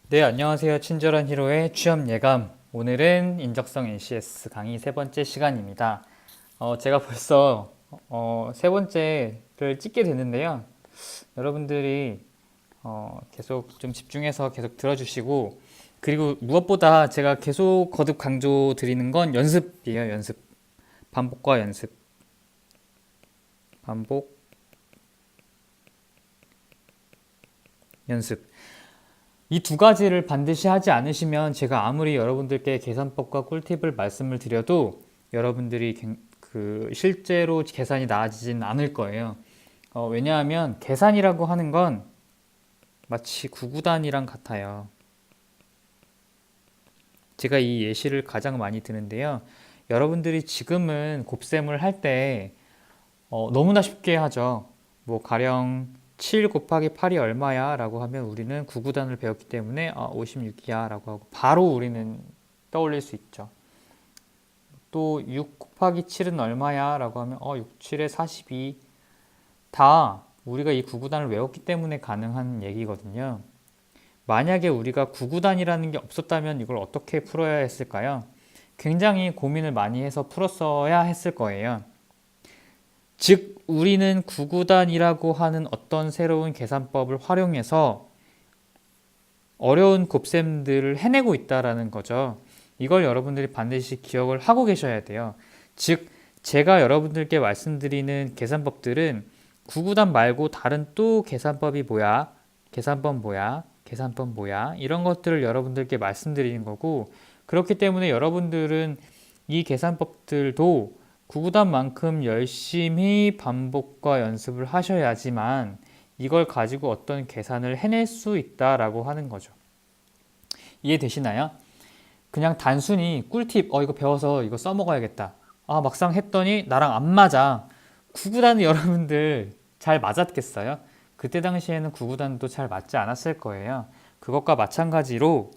네, 안녕하세요. 친절한 히로의 취업 예감. 오늘은 인적성 NCS 강의 세 번째 시간입니다. 제가 벌써 세 번째를 찍게 됐는데요. 여러분들이 계속 좀 집중해서 계속 들어주시고, 그리고 무엇보다 제가 계속 거듭 강조 드리는 건 연습이에요. 연습. 반복과 연습. 반복, 연습. 이 두 가지를 반드시 하지 않으시면 제가 아무리 여러분들께 계산법과 꿀팁을 말씀을 드려도 여러분들이 실제로 계산이 나아지진 않을 거예요. 왜냐하면 계산이라고 하는 건 마치 구구단이랑 같아요. 제가 이 예시를 가장 많이 드는데요. 여러분들이 지금은 곱셈을 할 때 너무나 쉽게 하죠. 뭐 가령 7 곱하기 8이 얼마야? 라고 하면 우리는 구구단을 배웠기 때문에 56이야 라고 하고 바로 우리는 떠올릴 수 있죠. 또 6 곱하기 7은 얼마야? 라고 하면 6, 7에 42. 다 우리가 이 구구단을 외웠기 때문에 가능한 얘기거든요. 만약에 우리가 구구단이라는 게 없었다면 이걸 어떻게 풀어야 했을까요? 굉장히 고민을 많이 해서 풀었어야 했을 거예요. 즉, 우리는 구구단이라고 하는 어떤 새로운 계산법을 활용해서 어려운 곱셈들을 해내고 있다라는 거죠. 이걸 여러분들이 반드시 기억을 하고 계셔야 돼요. 즉, 제가 여러분들께 말씀드리는 계산법들은 구구단 말고 다른 또 계산법이 뭐야? 계산법 뭐야? 계산법 뭐야? 이런 것들을 여러분들께 말씀드리는 거고, 그렇기 때문에 여러분들은 이 계산법들도 구구단만큼 열심히 반복과 연습을 하셔야지만 이걸 가지고 어떤 계산을 해낼 수 있다라고 하는 거죠. 이해되시나요? 그냥 단순히 꿀팁, 이거 배워서 이거 써먹어야겠다. 막상 했더니 나랑 안 맞아. 구구단은 여러분들 잘 맞았겠어요? 그때 당시에는 구구단도 잘 맞지 않았을 거예요. 그것과 마찬가지로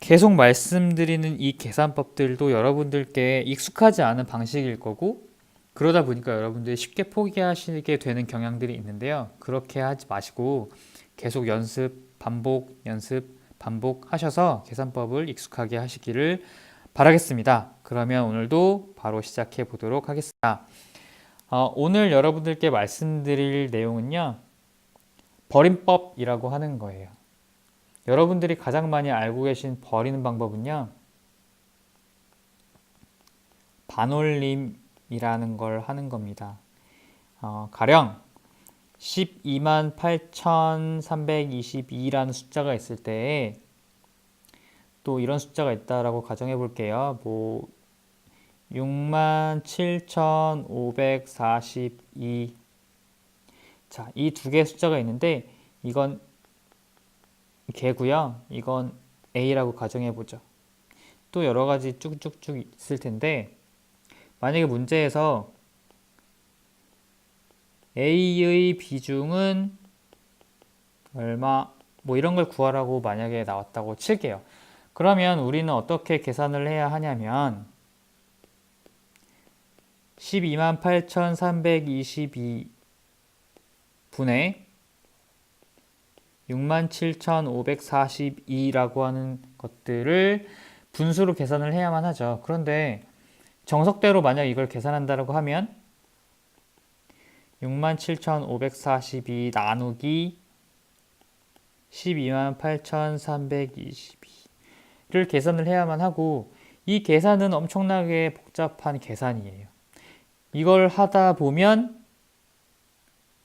계속 말씀드리는 이 계산법들도 여러분들께 익숙하지 않은 방식일 거고, 그러다 보니까 여러분들이 쉽게 포기하시게 되는 경향들이 있는데요. 그렇게 하지 마시고 계속 연습, 반복 하셔서 계산법을 익숙하게 하시기를 바라겠습니다. 그러면 오늘도 바로 시작해 보도록 하겠습니다. 오늘 여러분들께 말씀드릴 내용은요, 버림법이라고 하는 거예요. 여러분들이 가장 많이 알고 계신 버리는 방법은요, 반올림이라는 걸 하는 겁니다. 가령 12만 8,322라는 숫자가 있을 때 또 이런 숫자가 있다라고 가정해 볼게요. 뭐 67,542. 자, 이 두 개의 숫자가 있는데 이건 개고요. 이건 A라고 가정해 보죠. 또 여러 가지 쭉쭉쭉 있을 텐데 만약에 문제에서 A의 비중은 얼마 뭐 이런 걸 구하라고 만약에 나왔다고 칠게요. 그러면 우리는 어떻게 계산을 해야 하냐면 12만 8,322 분의 67,542라고 하는 것들을 분수로 계산을 해야만 하죠. 그런데 정석대로 만약 이걸 계산한다고 하면 67,542 나누기 12만 8,322를 계산을 해야만 하고, 이 계산은 엄청나게 복잡한 계산이에요. 이걸 하다 보면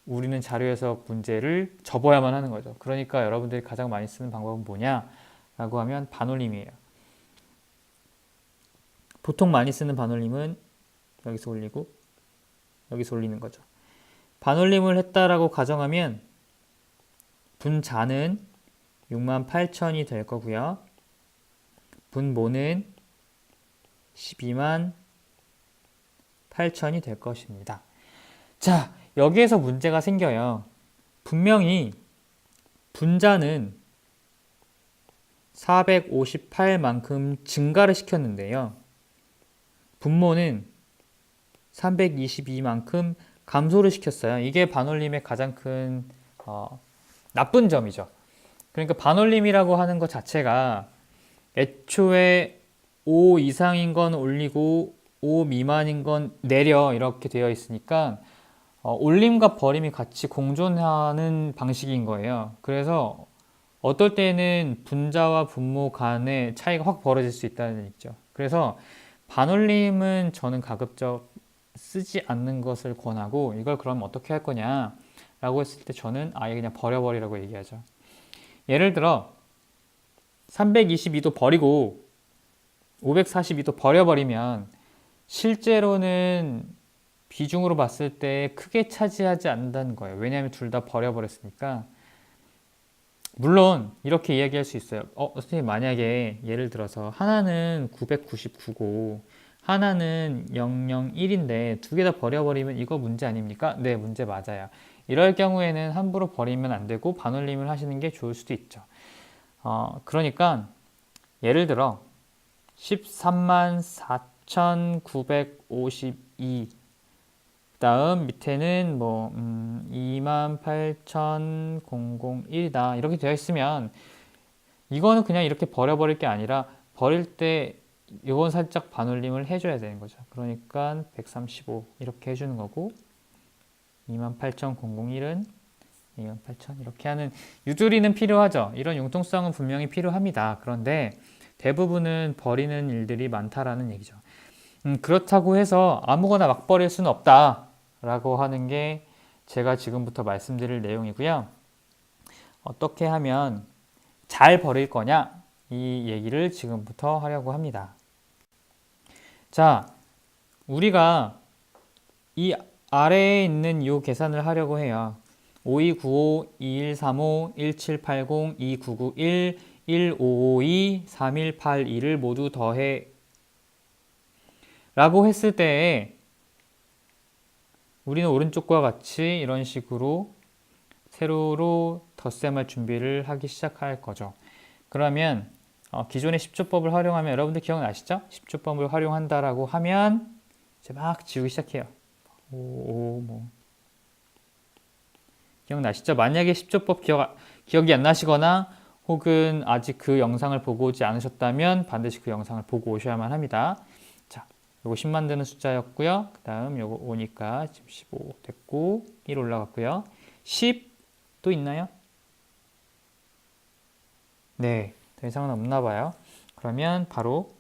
우리는 자료에서 문제를 접어야만 하는 거죠. 그러니까 여러분들이 가장 많이 쓰는 방법은 뭐냐라고 하면 반올림이에요. 보통 많이 쓰는 반올림은 여기서 올리고 여기서 올리는 거죠. 반올림을 했다라고 가정하면 분자는 68,000이 될 거고요. 분모는 12만 8천이 될 것입니다. 자, 여기에서 문제가 생겨요. 분명히 분자는 458만큼 증가를 시켰는데요. 분모는 322만큼 감소를 시켰어요. 이게 반올림의 가장 큰 나쁜 점이죠. 그러니까 반올림이라고 하는 것 자체가 애초에 5 이상인 건 올리고 5 미만인 건 내려 이렇게 되어 있으니까 올림과 버림이 같이 공존하는 방식인 거예요. 그래서 어떨 때는 분자와 분모 간의 차이가 확 벌어질 수 있다는 얘기죠. 그래서 반올림은 저는 가급적 쓰지 않는 것을 권하고 이걸 그럼 어떻게 할 거냐 라고 했을 때 저는 아예 그냥 버려버리라고 얘기하죠. 예를 들어 322도 버리고 542도 버려버리면 실제로는 비중으로 봤을 때 크게 차지하지 않는다는 거예요. 왜냐하면 둘 다 버려버렸으니까. 물론 이렇게 이야기할 수 있어요. 선생님 만약에 예를 들어서 하나는 999고 하나는 001인데 두 개 다 버려버리면 이거 문제 아닙니까? 네, 문제 맞아요. 이럴 경우에는 함부로 버리면 안 되고 반올림을 하시는 게 좋을 수도 있죠. 그러니까 예를 들어 13만 4,952 다음 밑에는 뭐 28,001이다 이렇게 되어 있으면 이거는 그냥 이렇게 버려버릴 게 아니라 버릴 때 이건 살짝 반올림을 해줘야 되는 거죠. 그러니까 135 이렇게 해주는 거고 28,001은 28,000 이렇게 하는 유두리는 필요하죠. 이런 융통성은 분명히 필요합니다. 그런데 대부분은 버리는 일들이 많다라는 얘기죠. 그렇다고 해서 아무거나 막 버릴 수는 없다라고 하는 게 제가 지금부터 말씀드릴 내용이고요. 어떻게 하면 잘 버릴 거냐 이 얘기를 지금부터 하려고 합니다. 자, 우리가 이 아래에 있는 이 계산을 하려고 해요. 5295, 2135, 1780, 2991, 1552, 3182를 모두 더해 라고 했을 때 우리는 오른쪽과 같이 이런 식으로 세로로 덧셈할 준비를 하기 시작할 거죠. 그러면 기존의 10조법을 활용하면 여러분들 기억나시죠? 10조법을 활용한다라고 하면 이제 막 지우기 시작해요. 기억나시죠? 만약에 10조법 기억이 안 나시거나 혹은 아직 그 영상을 보고 오지 않으셨다면 반드시 그 영상을 보고 오셔야만 합니다. 자, 요거 10 만드는 숫자였고요. 그 다음 요거 5니까 지금 15 됐고 1 올라갔고요. 10 또 있나요? 네, 더 이상은 없나 봐요. 그러면 바로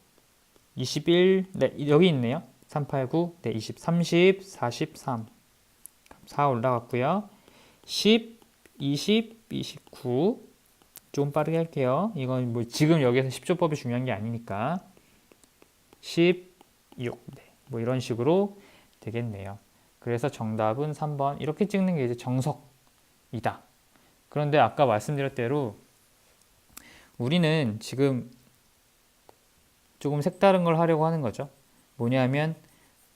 21, 네, 여기 있네요. 389, 네, 20, 30, 43. 4 올라갔고요. 10, 20, 29. 좀 빠르게 할게요. 이건 뭐 지금 여기서 10조법이 중요한 게 아니니까. 16, 네, 뭐 이런 식으로 되겠네요. 그래서 정답은 3번. 이렇게 찍는 게 이제 정석이다. 그런데 아까 말씀드렸대로 우리는 지금 조금 색다른 걸 하려고 하는 거죠. 뭐냐면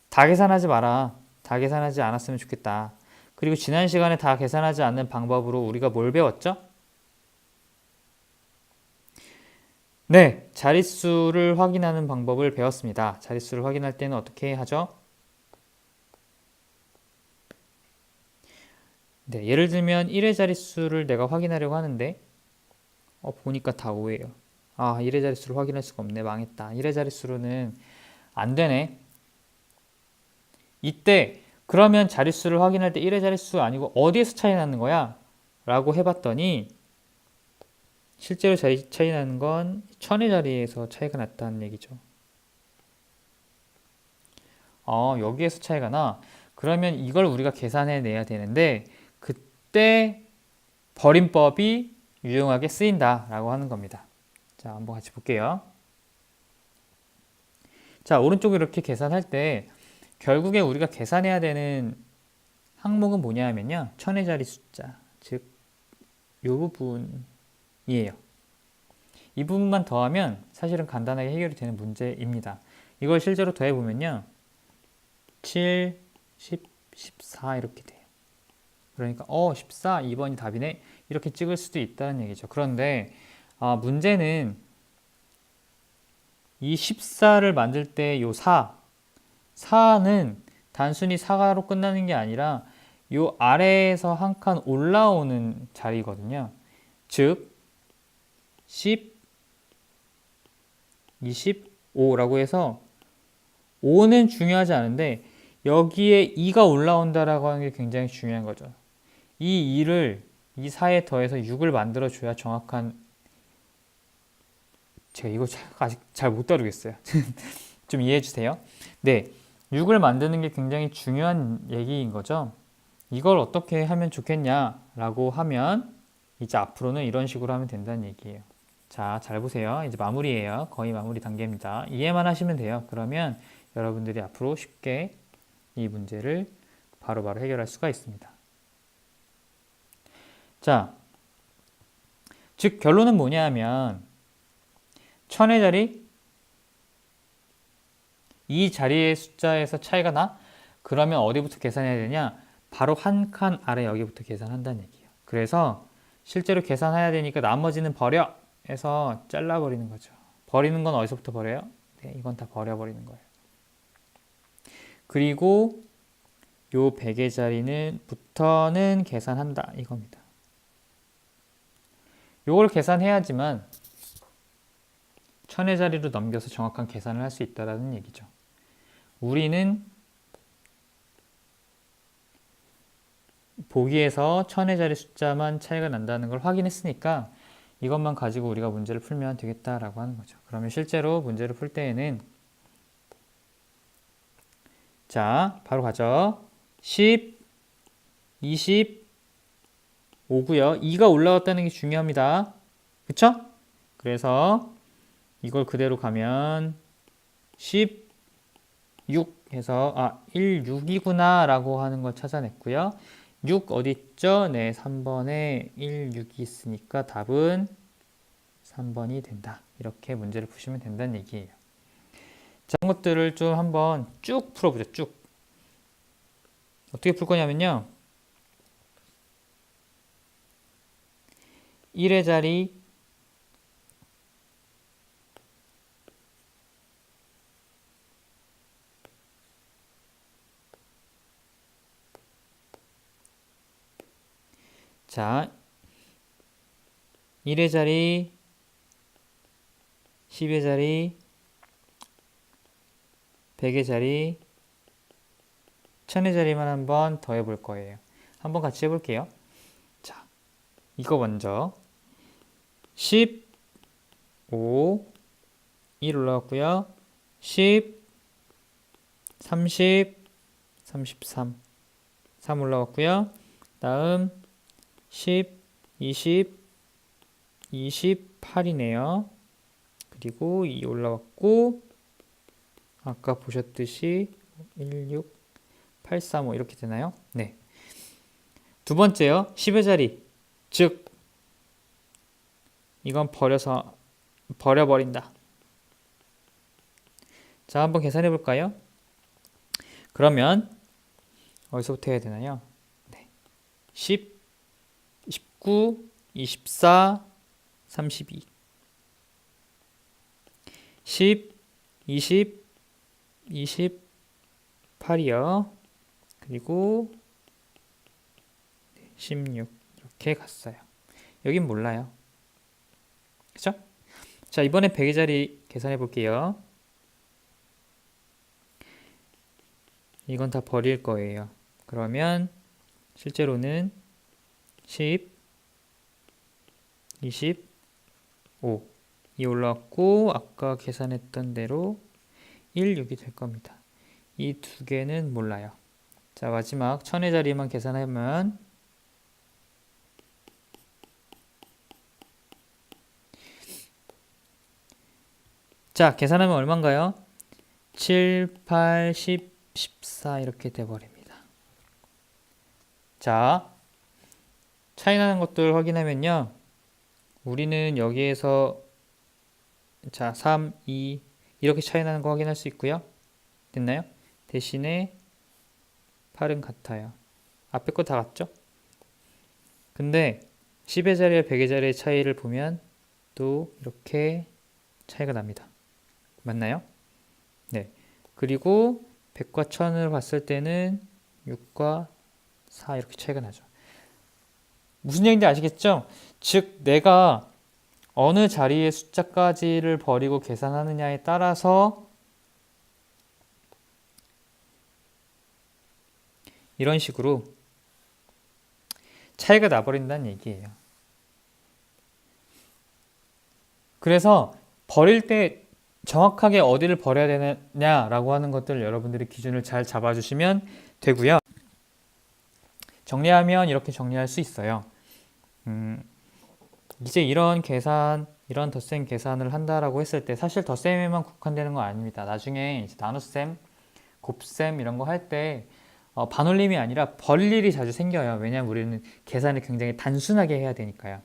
다 계산하지 마라. 다 계산하지 않았으면 좋겠다. 그리고 지난 시간에 다 계산하지 않는 방법으로 우리가 뭘 배웠죠? 네, 자릿수를 확인하는 방법을 배웠습니다. 자릿수를 확인할 때는 어떻게 하죠? 네, 예를 들면 1의 자릿수를 내가 확인하려고 하는데 보니까 다 5예요. 1의 자릿수를 확인할 수가 없네. 망했다. 1의 자릿수로는 안 되네. 이때 그러면 자릿수를 확인할 때 1의 자릿수 아니고 어디에서 차이 나는 거야? 라고 해봤더니 실제로 차이 나는 건 1000의 자리에서 차이가 났다는 얘기죠. 여기에서 차이가 나. 그러면 이걸 우리가 계산해 내야 되는데 그때 버림법이 유용하게 쓰인다라고 하는 겁니다. 자, 한번 같이 볼게요. 자, 오른쪽에 이렇게 계산할 때 결국에 우리가 계산해야 되는 항목은 뭐냐 하면요. 1000의 자리 숫자, 즉 이 부분이에요. 이 부분만 더하면 사실은 간단하게 해결이 되는 문제입니다. 이걸 실제로 더해보면요. 7, 10, 14 이렇게 돼요. 그러니까 14, 2번이 답이네. 이렇게 찍을 수도 있다는 얘기죠. 그런데 문제는 이 14를 만들 때 요 4는 단순히 4가로 끝나는 게 아니라 요 아래에서 한 칸 올라오는 자리거든요. 즉 10, 25라고 해서 5는 중요하지 않은데 여기에 2가 올라온다라고 하는 게 굉장히 중요한 거죠. 이 2를 이 4에 더해서 6을 만들어 줘야 정확한, 제가 이거 아직 잘 못 다루겠어요. 좀 이해해 주세요. 네, 6을 만드는 게 굉장히 중요한 얘기인 거죠. 이걸 어떻게 하면 좋겠냐라고 하면 이제 앞으로는 이런 식으로 하면 된다는 얘기예요. 자, 잘 보세요. 이제 마무리예요. 거의 마무리 단계입니다. 이해만 하시면 돼요. 그러면 여러분들이 앞으로 쉽게 이 문제를 바로바로 해결할 수가 있습니다. 자, 즉 결론은 뭐냐 하면 1000의 자리, 이 자리의 숫자에서 차이가 나? 그러면 어디부터 계산해야 되냐? 바로 한 칸 아래 여기부터 계산한다는 얘기예요. 그래서 실제로 계산해야 되니까 나머지는 버려! 해서 잘라버리는 거죠. 버리는 건 어디서부터 버려요? 네, 이건 다 버려버리는 거예요. 그리고 요 100의 자리는 부터는 계산한다 이겁니다. 요걸 계산해야지만 1000의 자리로 넘겨서 정확한 계산을 할 수 있다는 얘기죠. 우리는 보기에서 1000의 자리 숫자만 차이가 난다는 걸 확인했으니까 이것만 가지고 우리가 문제를 풀면 되겠다라고 하는 거죠. 그러면 실제로 문제를 풀 때에는 자, 바로 가죠. 10, 20, 5고요. 2가 올라왔다는 게 중요합니다. 그쵸? 그래서 이걸 그대로 가면 16 해서 16이구나 라고 하는 걸 찾아냈고요. 6 어디 있죠? 네, 3번에 1, 6이 있으니까 답은 3번이 된다. 이렇게 문제를 푸시면 된다는 얘기예요. 자, 이런 것들을 좀 한번 쭉 풀어보죠. 쭉. 어떻게 풀 거냐면요. 1의 자리, 자, 1의 자리, 10의 자리, 100의 자리, 1000의 자리만 한번 더 해볼 거예요. 한번 같이 해볼게요. 자, 이거 먼저 10, 5, 1 올라왔고요. 10, 30, 33, 3 올라왔고요. 다음 10, 20, 28이네요. 그리고 2 올라왔고 아까 보셨듯이 1, 6, 8, 3, 5 이렇게 되나요? 네. 두 번째요. 10의 자리. 즉 이건 버려버린다. 자, 한번 계산해 볼까요? 그러면 어디서부터 해야 되나요? 네. 10, 19, 24, 32 10, 20, 28이요. 그리고 16 이렇게 갔어요. 여긴 몰라요. 그쵸? 자, 이번에 100의 자리 계산해 볼게요. 이건 다 버릴 거예요. 그러면 실제로는 10, 25 이 올라왔고 아까 계산했던 대로 1, 6이 될 겁니다. 이 두 개는 몰라요. 자, 마지막 1000의 자리만 계산하면 자, 계산하면 얼마인가요? 7, 8, 10, 14 이렇게 돼버립니다. 자, 차이 나는 것들 확인하면요. 우리는 여기에서 자, 3, 2 이렇게 차이 나는 거 확인할 수 있고요. 됐나요? 대신에 8은 같아요. 앞에 거 다 같죠? 근데 10의 자리와 100의 자리의 차이를 보면 또 이렇게 차이가 납니다. 맞나요? 네. 그리고 100과 1000을 봤을 때는 6과 4 이렇게 차이가 나죠. 무슨 얘기인지 아시겠죠? 즉 내가 어느 자리의 숫자까지를 버리고 계산하느냐에 따라서 이런 식으로 차이가 나버린다는 얘기예요. 그래서 버릴 때 정확하게 어디를 버려야 되느냐라고 하는 것들 여러분들이 기준을 잘 잡아주시면 되고요. 정리하면 이렇게 정리할 수 있어요. 이제 이런 계산, 이런 덧셈 계산을 한다라고 했을 때 사실 덧셈에만 국한되는 건 아닙니다. 나중에 이제 나눗셈, 곱셈 이런 거 할 때 반올림이 아니라 버릴 일이 자주 생겨요. 왜냐하면 우리는 계산을 굉장히 단순하게 해야 되니까요.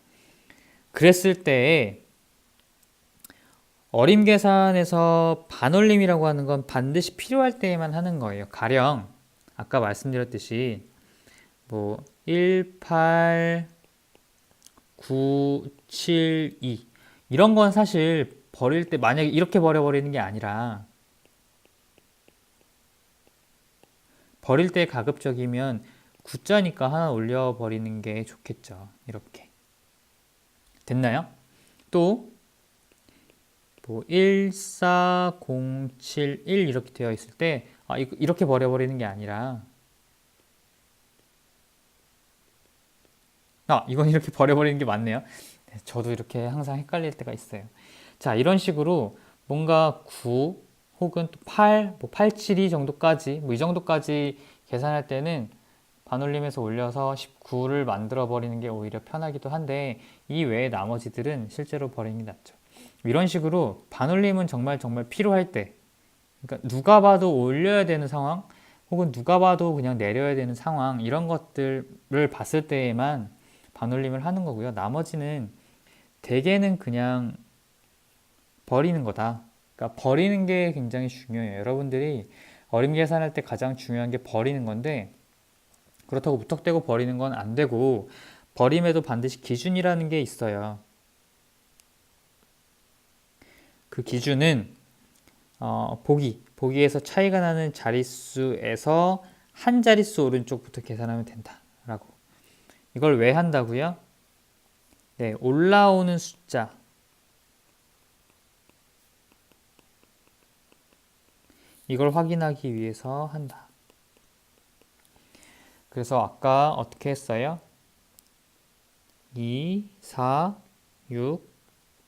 그랬을 때 어림 계산에서 반올림이라고 하는 건 반드시 필요할 때에만 하는 거예요. 가령 아까 말씀드렸듯이 뭐 1, 8, 9, 7, 2 이런 건 사실 버릴 때 만약에 이렇게 버려버리는 게 아니라 버릴 때 가급적이면 9자니까 하나 올려버리는 게 좋겠죠. 이렇게 됐나요? 또 뭐 1, 4, 0, 7, 1 이렇게 되어 있을 때 이렇게 버려버리는 게 아니라 이건 이렇게 버려버리는 게 맞네요. 네, 저도 이렇게 항상 헷갈릴 때가 있어요. 자, 이런 식으로 뭔가 9 혹은 또 8, 뭐 872 정도까지 뭐 이 정도까지 계산할 때는 반올림에서 올려서 19를 만들어 버리는 게 오히려 편하기도 한데 이 외에 나머지들은 실제로 버리는 게 낫죠. 이런 식으로 반올림은 정말 필요할 때, 그러니까 누가 봐도 올려야 되는 상황 혹은 누가 봐도 그냥 내려야 되는 상황 이런 것들을 봤을 때에만 반올림을 하는 거고요. 나머지는 대개는 그냥 버리는 거다. 그러니까 버리는 게 굉장히 중요해요. 여러분들이 어림 계산할 때 가장 중요한 게 버리는 건데 그렇다고 무턱대고 버리는 건 안 되고 버림에도 반드시 기준이라는 게 있어요. 그 기준은 보기에서 차이가 나는 자릿수에서 한 자릿수 오른쪽부터 계산하면 된다라고. 이걸 왜 한다고요? 네, 올라오는 숫자 이걸 확인하기 위해서 한다. 그래서 아까 어떻게 했어요? 2, 4, 6,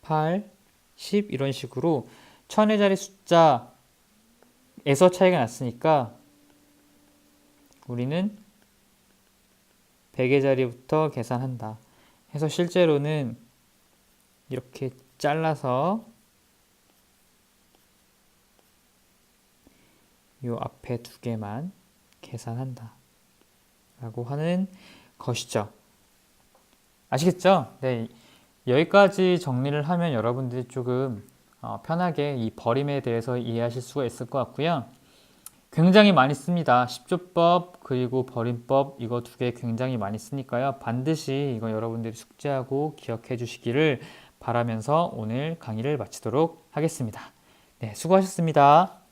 8, 10 이런 식으로 천의 자리 숫자에서 차이가 났으니까 우리는 100의 자리부터 계산한다. 해서 실제로는 이렇게 잘라서 이 앞에 두 개만 계산한다 라고 하는 것이죠. 아시겠죠? 네, 여기까지 정리를 하면 여러분들이 조금 편하게 이 버림에 대해서 이해하실 수가 있을 것 같고요. 굉장히 많이 씁니다. 10조법 그리고 버림법 이거 두 개 굉장히 많이 쓰니까요. 반드시 이거 여러분들이 숙지하고 기억해 주시기를 바라면서 오늘 강의를 마치도록 하겠습니다. 네, 수고하셨습니다.